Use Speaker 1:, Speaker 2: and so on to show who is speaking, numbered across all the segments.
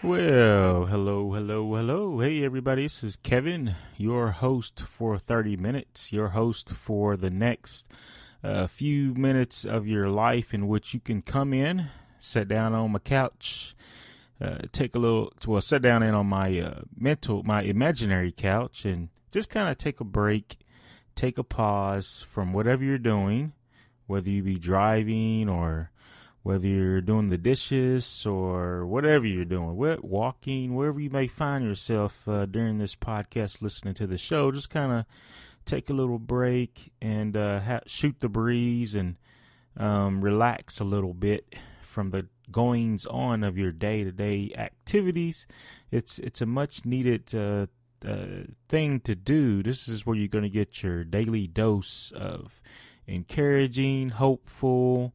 Speaker 1: Well, hello. Hey, everybody, this is Kevin, your host for 30 minutes, your host for the next few minutes of your life in which you can come in, sit down on my couch, sit down in on my imaginary couch and just kind of take a break, take a pause from whatever you're doing, whether you be driving or whether you're doing the dishes or whatever you're doing, walking, wherever you may find yourself during this podcast, listening to the show, just kind of take a little break and shoot the breeze and relax a little bit from the goings on of your day-to-day activities. It's a much needed thing to do. This is where you're going to get your daily dose of encouraging, hopeful,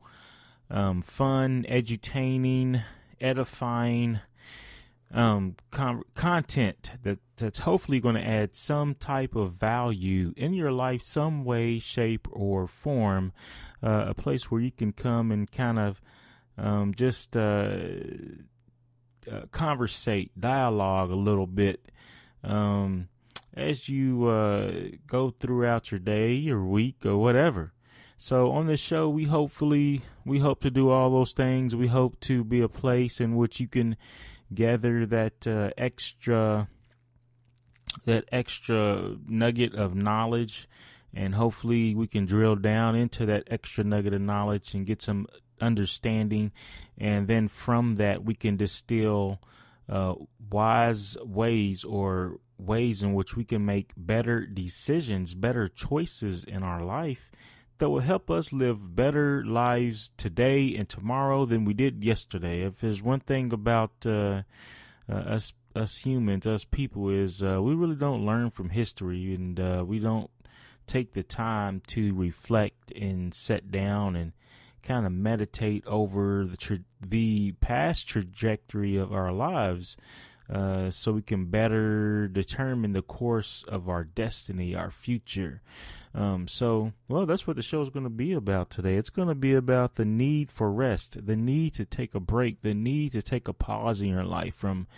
Speaker 1: fun, edutaining, edifying content that's hopefully going to add some type of value in your life, some way, shape, or form. A place where you can come and kind of conversate, dialogue a little bit as you go throughout your day or week or whatever. So on this show, we hope to do all those things. We hope to be a place in which you can gather that extra nugget of knowledge, and hopefully we can drill down into that extra nugget of knowledge and get some understanding, and then from that we can distill wise ways or ways in which we can make better decisions, better choices in our life that will help us live better lives today and tomorrow than we did yesterday. If there's one thing about us humans, us people, is we really don't learn from history, and we don't take the time to reflect and sit down and kind of meditate over the past trajectory of our lives, so we can better determine the course of our destiny, our future. That's what the show is going to be about today. It's going to be about the need for rest, the need to take a break, the need to take a pause in your life from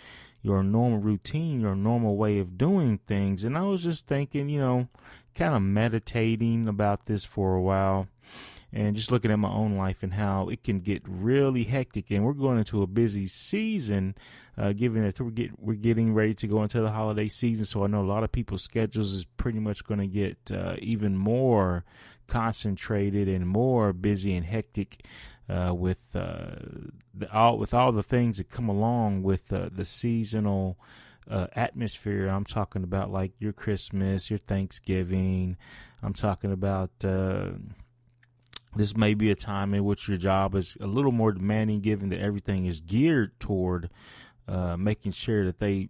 Speaker 1: your normal routine, your normal way of doing things. And I was just thinking, kind of meditating about this for a while, and just looking at my own life and how it can get really hectic. And we're going into a busy season, given that we're getting ready to go into the holiday season. So I know a lot of people's schedules is pretty much going to get even more concentrated and more busy and hectic with all the things that come along with the seasonal atmosphere. I'm talking about like your Christmas, your Thanksgiving. I'm talking about this may be a time in which your job is a little more demanding, given that everything is geared toward making sure that they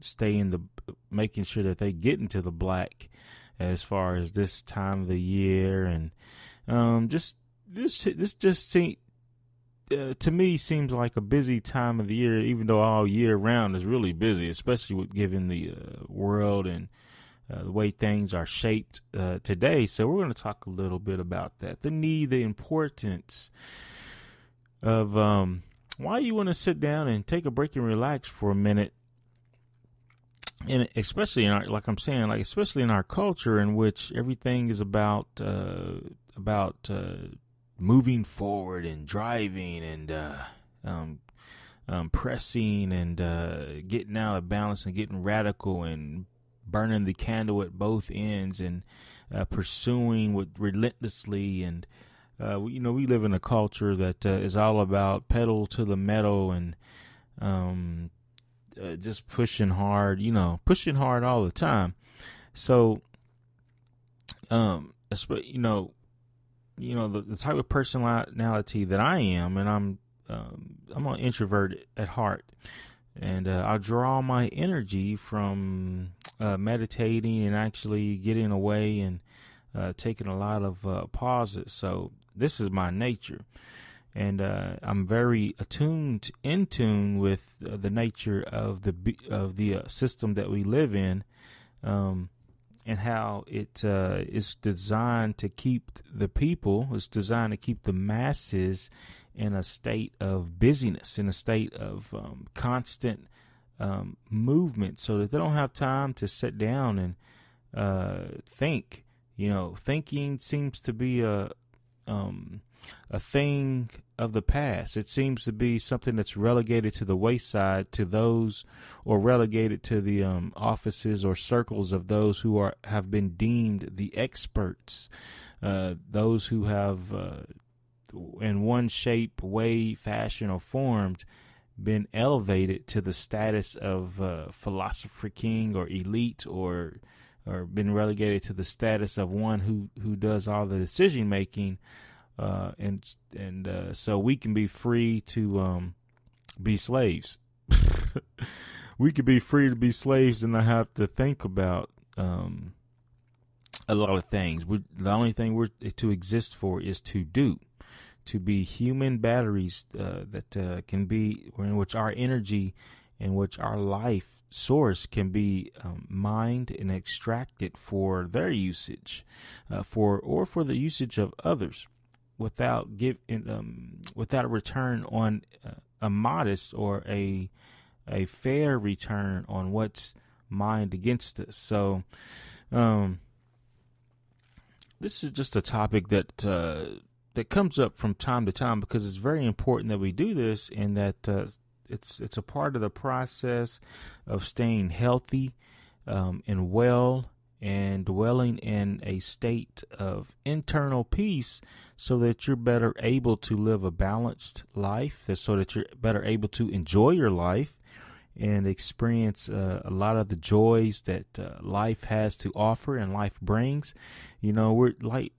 Speaker 1: get into the black as far as this time of the year. And to me seems like a busy time of the year, even though all year round is really busy, especially given the world and the way things are shaped today. So we're going to talk a little bit about that, the importance of why you want to sit down and take a break and relax for a minute. And especially especially in our culture, in which everything is about moving forward and driving and pressing and getting out of balance and getting radical and burning the candle at both ends and pursuing relentlessly. And we live in a culture that is all about pedal to the metal and just pushing hard all the time. So the type of personality that I am, and I'm an introvert at heart, and I draw my energy from meditating and actually getting away and taking a lot of pauses. So this is my nature, and I'm very in tune with the nature of the system that we live in, and how it is designed to keep the people, it's designed to keep the masses in a state of busyness, in a state of constant movement so that they don't have time to sit down and think. Thinking seems to be a thing of the past. It seems to be something that's relegated to the wayside to those, or relegated to the offices or circles of those who have been deemed the experts, those who have, in one shape, way, fashion, or form, been elevated to the status of philosopher king or elite, or been relegated to the status of one who does all the decision making, and so we can be free to be slaves. We could be free to be slaves and not have to think about a lot of things. The only thing we're to exist for is to do. To be human batteries that can be, in which our energy, in which our life source can be mined and extracted for their usage, for the usage of others, without a return on a modest or a fair return on what's mined against us. So, this is just a topic that comes up from time to time, because it's very important that we do this, and that it's a part of the process of staying healthy and well, and dwelling in a state of internal peace, so that you're better able to live a balanced life, so that you're better able to enjoy your life and experience a lot of the joys that life has to offer and life brings. I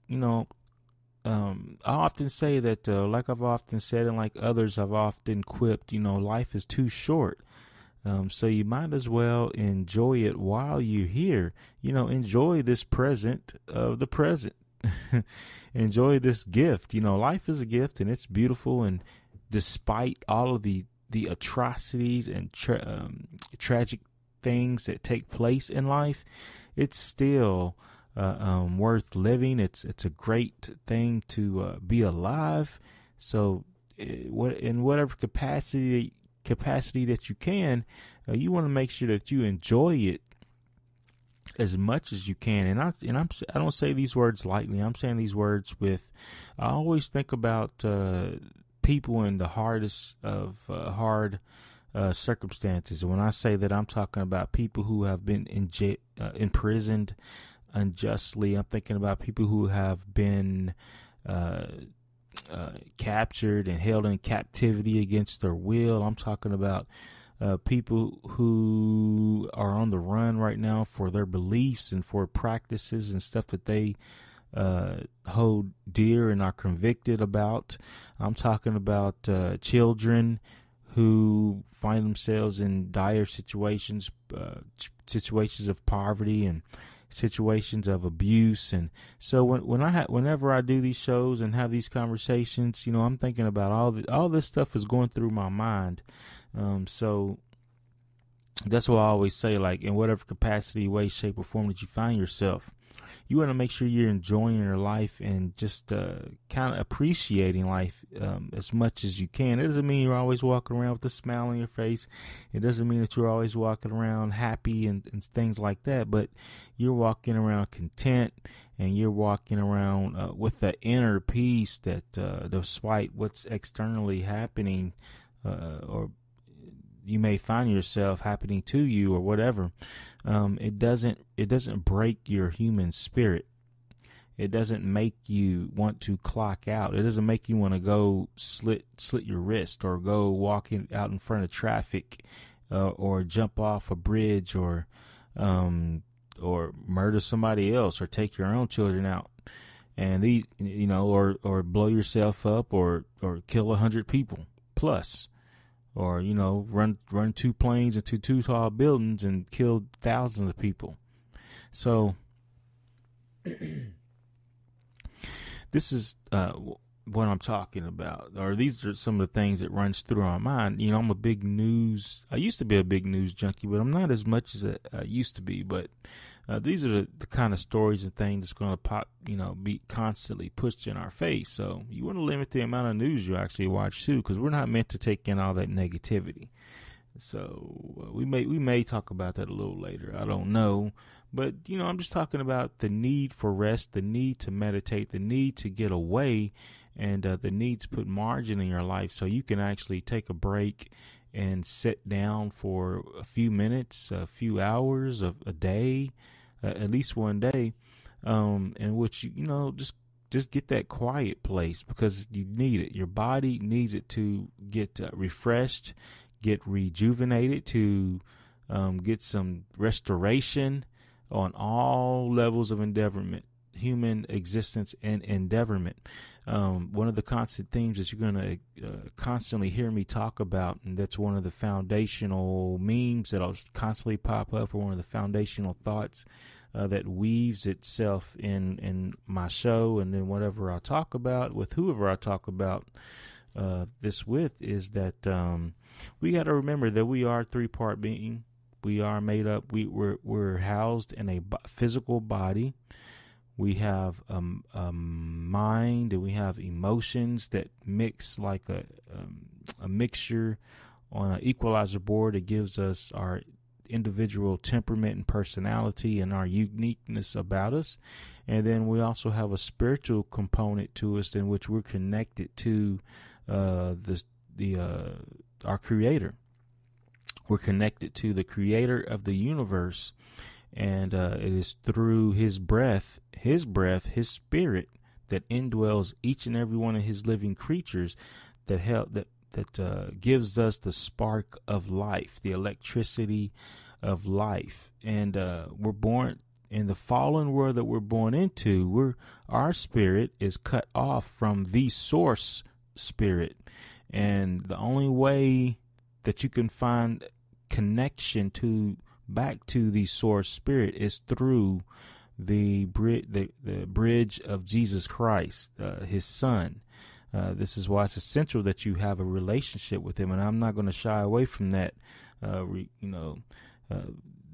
Speaker 1: often say that, like I've often said, and like others have often quipped, life is too short. So you might as well enjoy it while you're here. Enjoy this present of the present. Enjoy this gift. Life is a gift, and it's beautiful. And despite all of the atrocities and tragic things that take place in life, it's still worth living. It's a great thing to be alive. So, in whatever capacity that you can, you want to make sure that you enjoy it as much as you can. And I don't say these words lightly. I'm saying these words I always think about people in the hardest of hard circumstances. When I say that, I'm talking about people who have been imprisoned unjustly. I'm thinking about people who have been captured and held in captivity against their will. I'm talking about people who are on the run right now for their beliefs and for practices and stuff that they hold dear and are convicted about. I'm talking about children who find themselves in dire situations, situations of poverty and situations of abuse. And so whenever I do these shows and have these conversations, I'm thinking about all this stuff is going through my mind. So that's why I always say, like, in whatever capacity, way, shape, or form that you find yourself, you want to make sure you're enjoying your life and just kind of appreciating life as much as you can. It doesn't mean you're always walking around with a smile on your face. It doesn't mean that you're always walking around happy and things like that, but you're walking around content, and you're walking around with the inner peace that despite what's externally happening, or you may find yourself happening to you or whatever, it doesn't break your human spirit. It doesn't make you want to clock out. It doesn't make you want to go slit your wrist, or go walking out in front of traffic, or jump off a bridge, or murder somebody else, or take your own children out, and or blow yourself up, or kill 100 people plus. Or, run two planes into two tall buildings and kill thousands of people. So this is what I'm talking about, or these are some of the things that runs through our mind. I used to be a big news junkie, but I'm not as much as I used to be. But these are the kind of stories and things that's going to pop, be constantly pushed in our face. So you want to limit the amount of news you actually watch too, because we're not meant to take in all that negativity. So we may talk about that a little later. I don't know, but I'm just talking about the need for rest, the need to meditate, the need to get away, and the need to put margin in your life so you can actually take a break and sit down for a few minutes, a few hours of a day, at least one day, in which just get that quiet place, because you need it. Your body needs it to get refreshed, get rejuvenated, to get some restoration on all levels of endeavorment, human existence and endeavorment. One of the constant themes that you're going to constantly hear me talk about, and that's one of the foundational memes that'll constantly pop up, or one of the foundational thoughts that weaves itself in my show, and then whatever I talk about with whoever I talk about this with, is that we got to remember that we are a three-part being. We are made up. We're housed in a physical body. We have a mind, and we have emotions that mix like a mixture on an equalizer board that gives us our individual temperament and personality and our uniqueness about us. And then we also have a spiritual component to us, in which we're connected to our Creator. We're connected to the Creator of the universe, and it is through His breath, His Spirit, that indwells each and every one of His living creatures, that gives us the spark of life, the electricity of life. And we're born in the fallen world that we're born into. Our spirit is cut off from the source spirit, and the only way that you can find connection back to the source spirit is through the bridge of Jesus Christ, His Son. This is why it's essential that you have a relationship with Him, and I'm not going to shy away from that.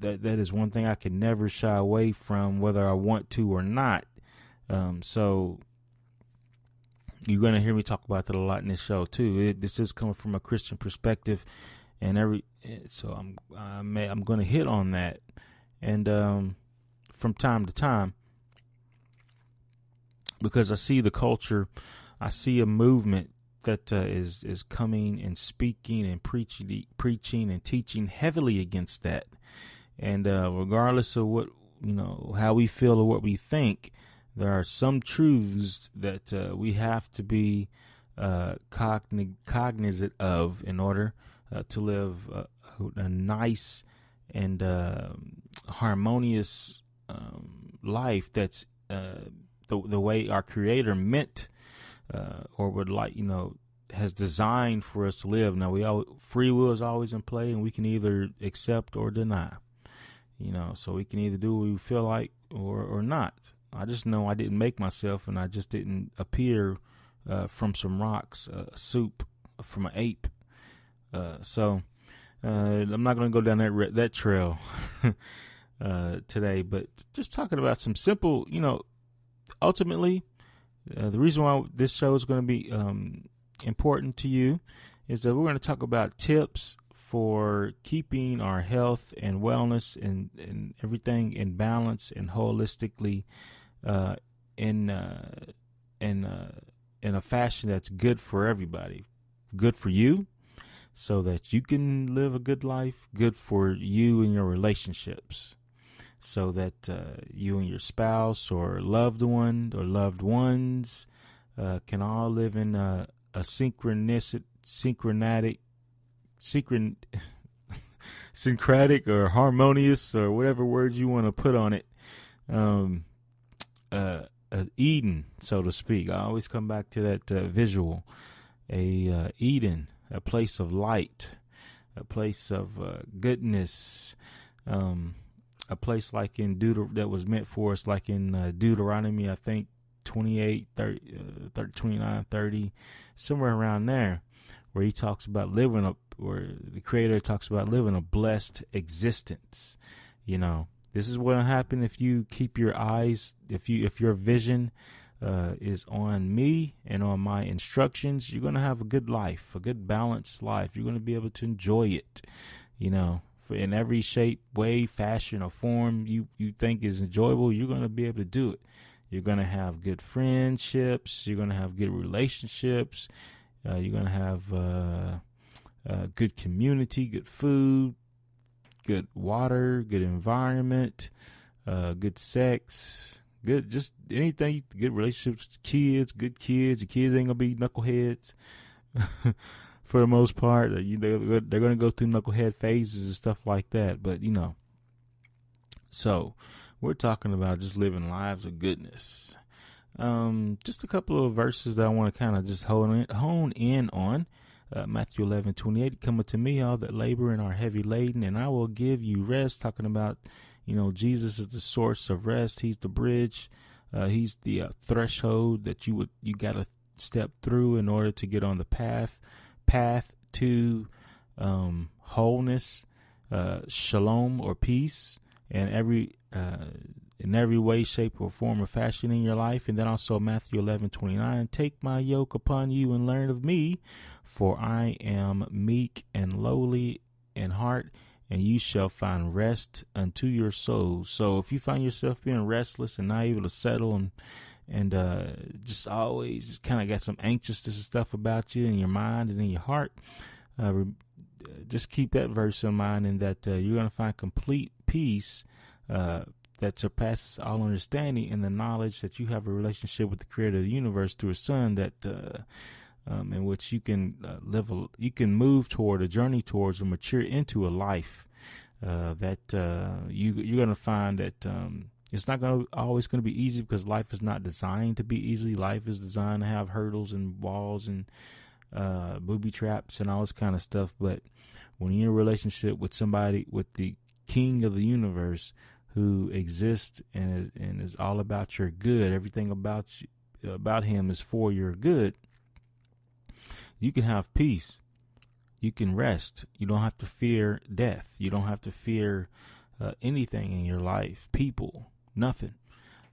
Speaker 1: That is one thing I can never shy away from, whether I want to or not. So you're going to hear me talk about that a lot in this show too. This is coming from a Christian perspective, and so I'm going to hit on that, and from time to time, because I see the culture. I see a movement that is coming and speaking and preaching and teaching heavily against that. And regardless of what, how we feel or what we think, there are some truths that we have to be cognizant of in order to live a nice and harmonious life that's the way our Creator meant, or would like, has designed for us to live. Now, free will is always in play, and we can either accept or deny, so we can either do what we feel like or not. I just know I didn't make myself, and I just didn't appear from some rocks, soup from an ape. So I'm not going to go down that trail today, but just talking about some simple, ultimately, the reason why this show is going to be important to you is that we're going to talk about tips for keeping our health and wellness and everything in balance and holistically in a fashion that's good for everybody, good for you, so that you can live a good life, good for you and your relationships, so that you and your spouse or loved one or loved ones can all live in a syncretic or harmonious, or whatever words you want to put on it, Eden, so to speak. I always come back to that visual, Eden, a place of light, a place of goodness, a place like in that was meant for us, like in Deuteronomy, I think 28, 30, 29, 30, somewhere around there, where he talks about where the Creator talks about living a blessed existence. This is what will happen if you keep your eyes, if your vision is on me and on my instructions, you're going to have a good life, a good balanced life. You're going to be able to enjoy it, in every shape, way, fashion, or form you think is enjoyable. You're going to be able to do it. You're going to have good friendships. You're going to have good relationships. You're going to have good community, good food, good water, good environment, good sex, good just anything, good relationships with kids, good kids. The kids ain't going to be knuckleheads for the most part. They're going to go through knucklehead phases and stuff like that. But, so we're talking about just living lives of goodness. Just a couple of verses that I want to kind of just hone in on. Matthew 11:28, come unto me, all that labor and are heavy laden, and I will give you rest. Talking about, Jesus is the source of rest. He's the bridge. He's the threshold that you got to step through in order to get on the path to wholeness, shalom, or peace, and in every way, shape, or form or fashion in your life. And then also Matthew 11:29, take my yoke upon you and learn of me, for I am meek and lowly in heart, and you shall find rest unto your souls. So if you find yourself being restless and not able to settle and just always just kind of got some anxiousness and stuff about you in your mind and in your heart, just keep that verse in mind, and that you're going to find complete peace that surpasses all understanding in the knowledge that you have a relationship with the Creator of the universe through a Son, that in which you can you can move toward a journey towards or mature into a life that you're going to find that it's not always going to be easy, because life is not designed to be easy. Life is designed to have hurdles and walls and booby traps and all this kind of stuff. But when you're in a relationship with somebody, with the King of the universe, who exists and is all about your good, everything about him is for your good, you can have peace. You can rest. You don't have to fear death. You don't have to fear anything in your life, people, nothing.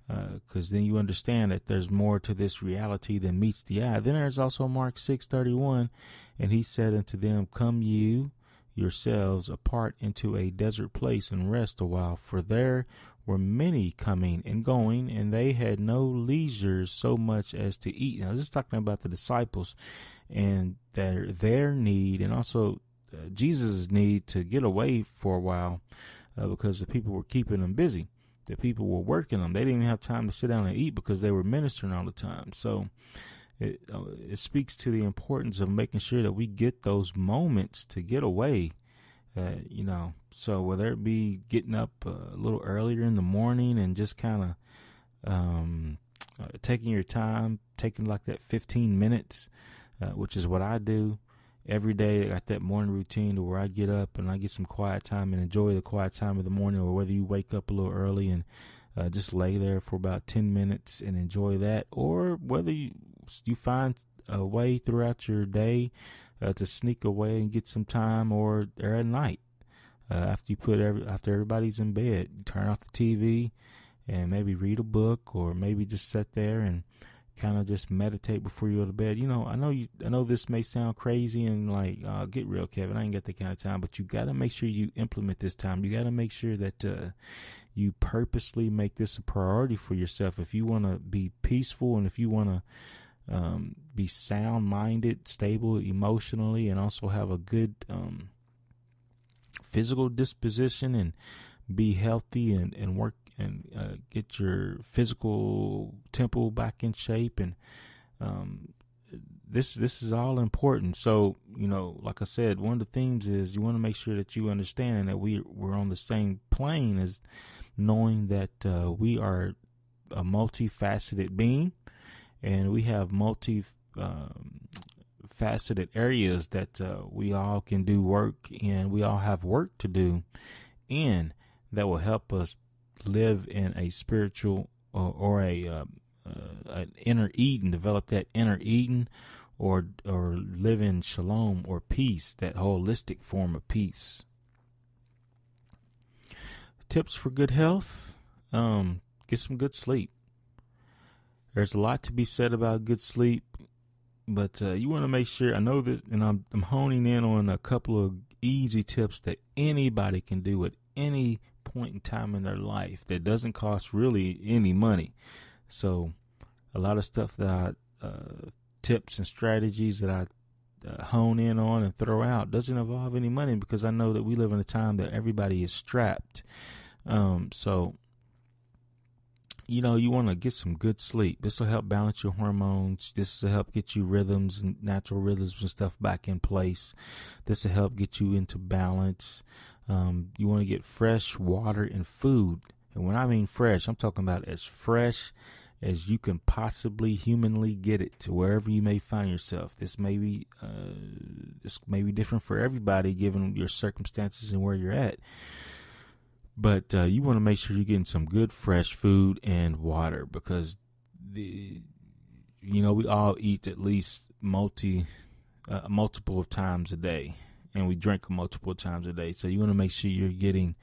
Speaker 1: Because then you understand that there's more to this reality than meets the eye. Then there's also Mark 6:31, and he said unto them, come you yourselves apart into a desert place and rest a while, for there were many coming and going, and they had no leisure so much as to eat. Now, this is talking about the disciples and their need, and also Jesus' need to get away for a while because the people were keeping them busy. The people were working them. They didn't even have time to sit down and eat because they were ministering all the time. So it speaks to the importance of making sure that we get those moments to get away, so whether it be getting up a little earlier in the morning and just kind of taking your time, taking like that 15 minutes, which is what I do every day. I got that morning routine to where I get up and I get some quiet time and enjoy the quiet time of the morning, or whether you wake up a little early and just lay there for about 10 minutes and enjoy that, or whether you find a way throughout your day to sneak away and get some time, or at night after everybody's in bed, you turn off the TV and maybe read a book, or maybe just sit there and kind of just meditate before you go to bed. I know this may sound crazy and like, get real, Kevin, I ain't got that kind of time, but you got to make sure you implement this time. You got to make sure that you purposely make this a priority for yourself. If you want to be peaceful, and if you want to be sound-minded, stable emotionally, and also have a good physical disposition, and be healthy and work and get your physical temple back in shape, and this is all important. So like I said, one of the themes is you want to make sure that you understand that we're on the same plane, as knowing that we are a multifaceted being, and we have faceted areas that we all can do work, and we all have work to do, and that will help us live in a spiritual or an inner Eden, develop that inner Eden, or live in shalom or peace, that holistic form of peace. Tips for good health: get some good sleep. There's a lot to be said about good sleep, but you want to make sure. I know this, and I'm honing in on a couple of easy tips that anybody can do at any point in time in their life that doesn't cost really any money. So a lot of stuff that tips and strategies that I hone in on and throw out doesn't involve any money, because I know that we live in a time that everybody is strapped. So you want to get some good sleep. This will help balance your hormones. This will help get you rhythms and natural rhythms and stuff back in place. This will help get you into balance. You want to get fresh water and food. And when I mean fresh, I'm talking about as fresh as you can possibly humanly get it to wherever you may find yourself. This may be different for everybody given your circumstances and where you're at. But you want to make sure you're getting some good fresh food and water, because we all eat at least multiple of times a day, and we drink multiple times a day. So you want to make sure you're getting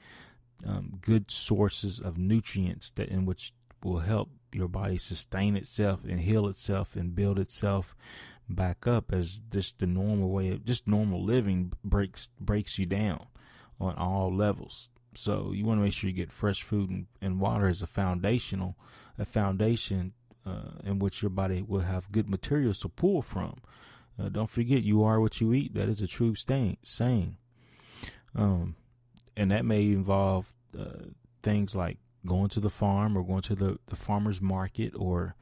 Speaker 1: good sources of nutrients in which will help your body sustain itself and heal itself and build itself back up, as just the normal way of just normal living breaks you down on all levels. So you want to make sure you get fresh food and water as a foundation in which your body will have good materials to pull from. Don't forget, you are what you eat. That is a true saying. And that may involve things like going to the farm or going to the farmer's market, or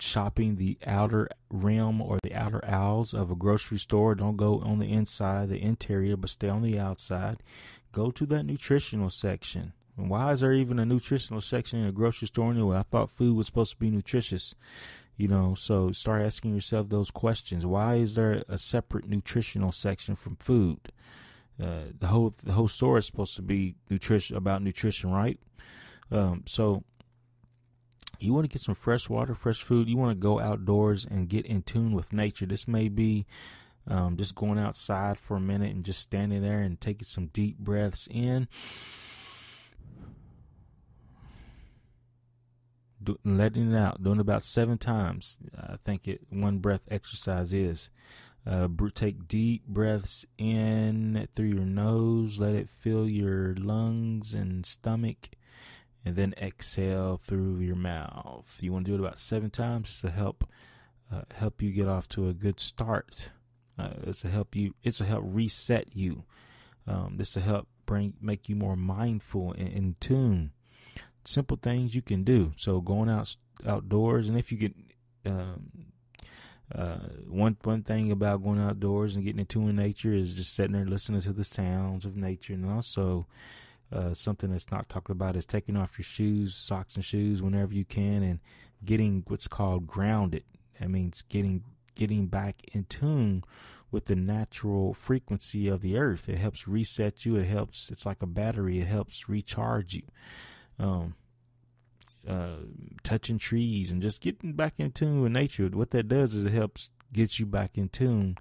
Speaker 1: shopping the outer rim or the outer aisles of a grocery store. Don't go on the inside, the interior, but stay on the outside. Go to that nutritional section. And why is there even a nutritional section in a grocery store anyway? I thought food was supposed to be nutritious, so start asking yourself those questions. Why is there a separate nutritional section from food? The whole store is supposed to be about nutrition, right? So you want to get some fresh water, fresh food. You want to go outdoors and get in tune with nature. This may be just going outside for a minute and just standing there and taking some deep breaths in, letting it out, doing it about 7 times. I think one breath exercise is. Take deep breaths in through your nose. Let it fill your lungs and stomach, and then exhale through your mouth. You want to do it about 7 times to help you get off to a good start. It's to help reset you. This will help make you more mindful and in tune. Simple things you can do. So going outdoors, and if you get one thing about going outdoors and getting in tune with nature is just sitting there listening to the sounds of nature, and also something that's not talked about is taking off your shoes, socks and shoes whenever you can, and getting what's called grounded. That means getting back in tune with the natural frequency of the earth. It helps reset you. It's like a battery. It helps recharge you. Touching trees and just getting back in tune with nature. What that does is it helps get you back in tune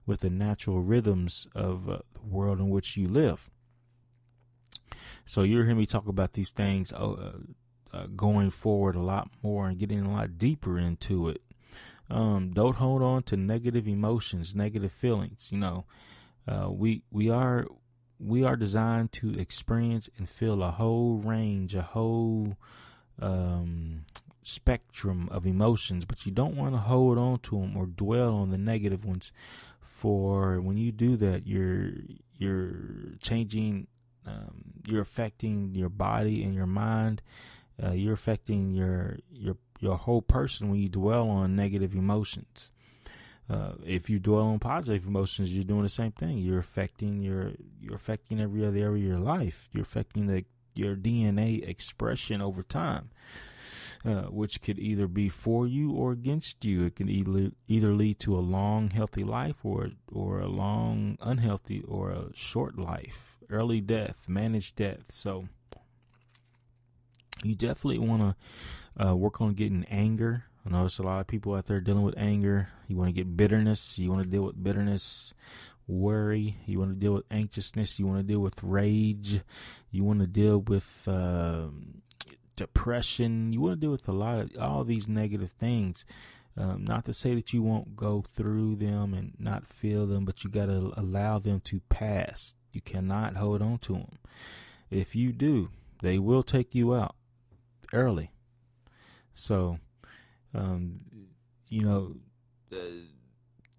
Speaker 1: with the natural rhythms of the world in which you live. So you'll hear me talk about these things going forward a lot more and getting a lot deeper into it. Don't hold on to negative emotions, negative feelings. We are designed to experience and feel a whole range, a whole spectrum of emotions, but you don't want to hold on to them or dwell on the negative ones. For when you do that, you're changing. You're affecting your body and your mind. You're affecting your whole person when you dwell on negative emotions. If you dwell on positive emotions, you're doing the same thing. You're affecting every other area of your life. You're affecting your DNA expression over time, which could either be for you or against you. It can either lead to a long, healthy life or a long, unhealthy or a short life, early death, managed death. So you definitely want to work on getting anger. I know there's a lot of people out there dealing with anger. You want to get bitterness. You want to deal with bitterness, worry. You want to deal with anxiousness. You want to deal with rage. You want to deal with depression. You want to deal with a lot of all these negative things. Not to say that you won't go through them and not feel them, but you got to allow them to pass. You cannot hold on to them. If you do, they will take you out early. So,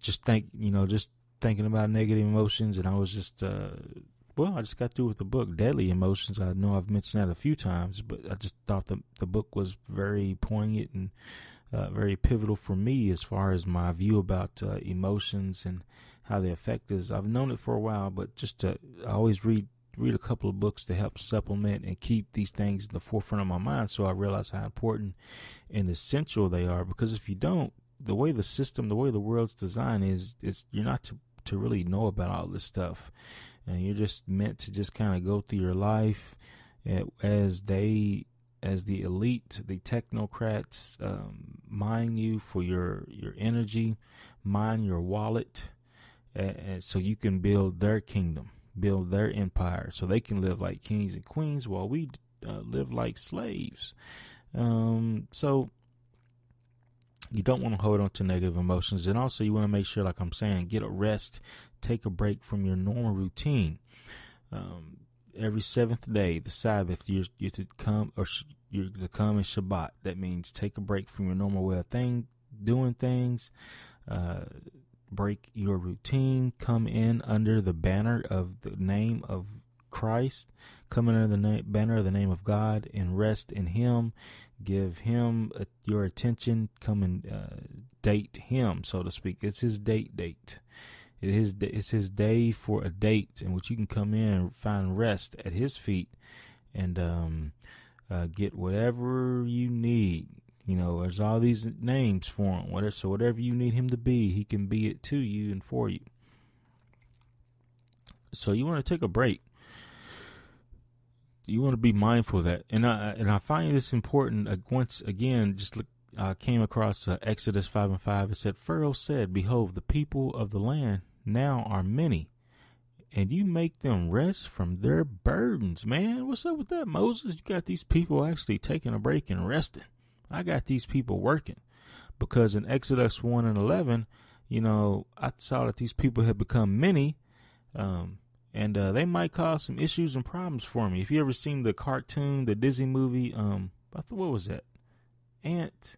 Speaker 1: just thinking about negative emotions, and I was just, I just got through with the book, Deadly Emotions. I know I've mentioned that a few times, but I just thought the book was very poignant and very pivotal for me as far as my view about emotions and how they affect us. I've known it for a while, but I always read a couple of books to help supplement and keep these things in the forefront of my mind, so I realize how important and essential they are. Because if you don't, the way the world's designed is you're not to really know about all this stuff, and you're just meant to just kind of go through your life as the elite, the technocrats, mine you for your energy, mine your wallet, and so you can build their kingdom, build their empire, so they can live like kings and queens while we live like slaves. So you don't want to hold on to negative emotions. And also you want to make sure, like I'm saying, get a rest, take a break from your normal routine. Every seventh day, the Sabbath, you're to come in Shabbat. That means take a break from your normal way of doing things. Break your routine. Come in under the banner of the name of Christ. Come in under the banner of the name of God and rest in Him. Give Him your attention. Come and date Him, so to speak. It's His date. It's His day for a date in which you can come in and find rest at His feet and get whatever you need. There's all these names for Him. So whatever you need Him to be, He can be it to you and for you. So you want to take a break. You want to be mindful of that. And I find this important. Once again, I came across Exodus 5:5. It said, Pharaoh said, behold, the people of the land now are many, and you make them rest from their burdens. Man, what's up with that, Moses? You got these people actually taking a break and resting. I got these people working. Because in Exodus 1:11, I saw that these people had become many, and they might cause some issues and problems for me. If you ever seen the cartoon, the Disney movie, what was that? Ant.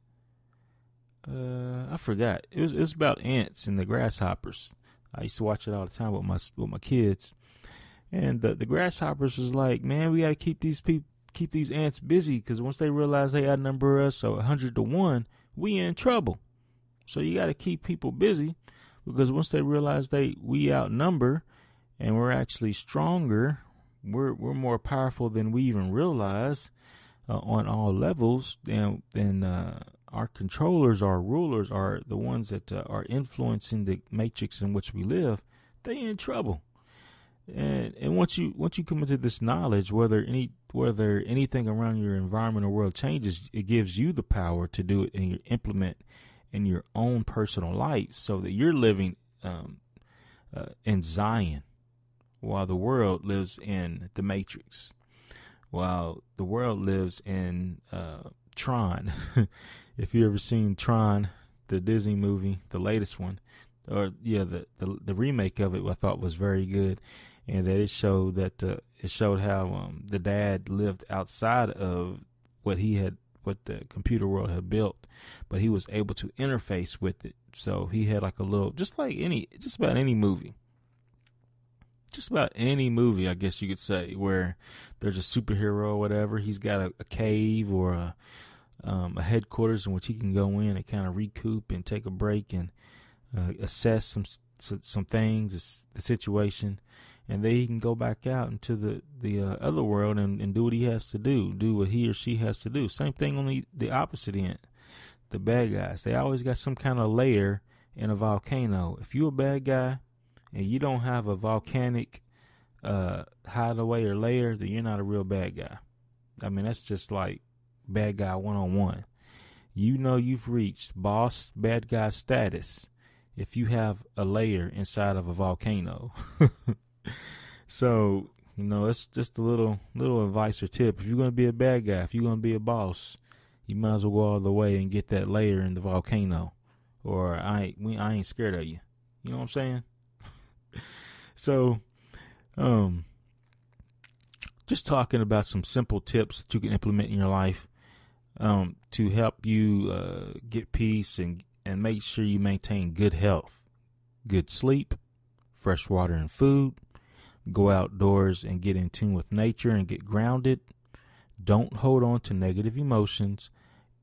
Speaker 1: I forgot. It was about ants and the grasshoppers. I used to watch it all the time with my kids. And the grasshoppers was like, man, we got to keep these ants busy, because once they realize they outnumber us, so 100-1, we in trouble. So you got to keep people busy, because once they realize we outnumber and we're actually stronger, we're more powerful than we even realize on all levels. Then our controllers, our rulers, are the ones that are influencing the matrix in which we live. They in trouble. And once you come into this knowledge, whether anything around your environment or world changes, it gives you the power to do it and you implement in your own personal life, so that you're living in Zion, while the world lives in the matrix, while the world lives in Tron. If you ever seen Tron, the Disney movie, the latest one, or the remake of it, I thought was very good. And that it showed how the dad lived outside of what the computer world had built, but he was able to interface with it. So he had like a little, just about any movie, I guess you could say, where there's a superhero or whatever. He's got a cave or a headquarters in which he can go in and kind of recoup and take a break and assess some things, the situation. And then he can go back out into the other world and do what he has to do what he or she has to do. Same thing on the opposite end. The bad guys, they always got some kind of layer in a volcano. If you're a bad guy and you don't have a volcanic hideaway or layer, then you're not a real bad guy. I mean, that's just like bad guy 101. You've reached boss bad guy status if you have a layer inside of a volcano. So, It's just a little advice or tip. If you're going to be a bad guy, if you're going to be a boss, you might as well go all the way and get that layer in the volcano. Or I ain't scared of you. You know what I'm saying? So, just talking about some simple tips that you can implement in your life to help you get peace and make sure you maintain good health, good sleep, fresh water and food. Go outdoors and get in tune with nature and get grounded. Don't hold on to negative emotions,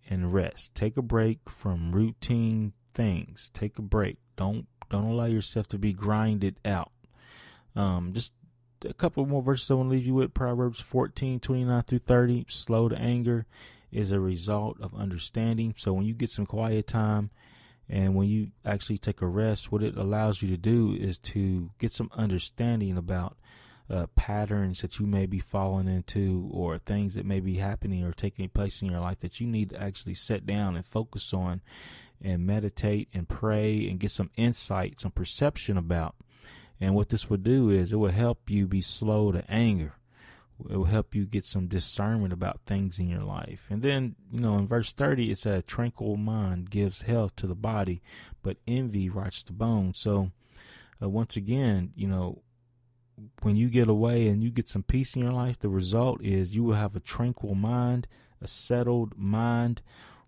Speaker 1: and rest. Take a break from routine things. Take a break. Don't allow yourself to be grinded out. Just a couple more verses I want to leave you with. Proverbs 14:29-30. Slow to anger is a result of understanding. So when you get some quiet time and when you actually take a rest, what it allows you to do is to get some understanding about patterns that you may be falling into, or things that may be happening or taking place in your life that you need to actually sit down and focus on and meditate and pray and get some insight, some perception about. And what this will do is it will help you be slow to anger. It will help you get some discernment about things in your life. And then, in verse 30, it said, a tranquil mind gives health to the body, but envy rots the bones. So once again, when you get away and you get some peace in your life, the result is you will have a tranquil mind, a settled mind,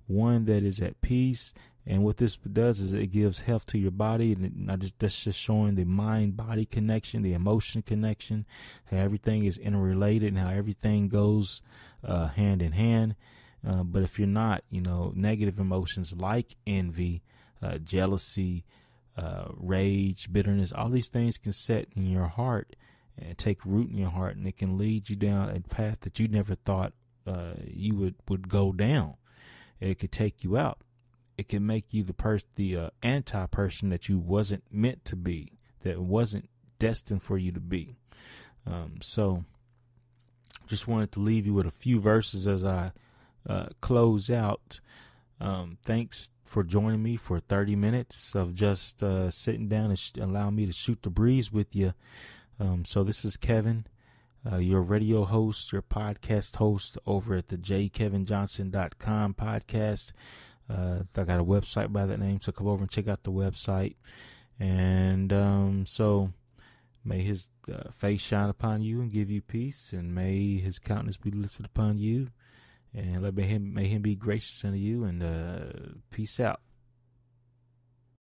Speaker 1: one that is at peace. And what this does is it gives health to your body. And that's just showing the mind-body connection, the emotion connection, how everything is interrelated and how everything goes hand in hand. But if you're not, negative emotions like envy, jealousy, rage, bitterness, all these things can set in your heart and take root in your heart, and it can lead you down a path that you never thought you would go down. It could take you out. It can make you the anti-person that you wasn't meant to be, that wasn't destined for you to be. So just wanted to leave you with a few verses as I close out. Thanks for joining me for 30 minutes of just sitting down and allowing me to shoot the breeze with you. So this is Kevin, your radio host, your podcast host over at the jkevinjohnson.com podcast. I got a website by that name, so come over and check out the website. And so may his face shine upon you and give you peace, and may his countenance be lifted upon you, and may him be gracious unto you, and peace out.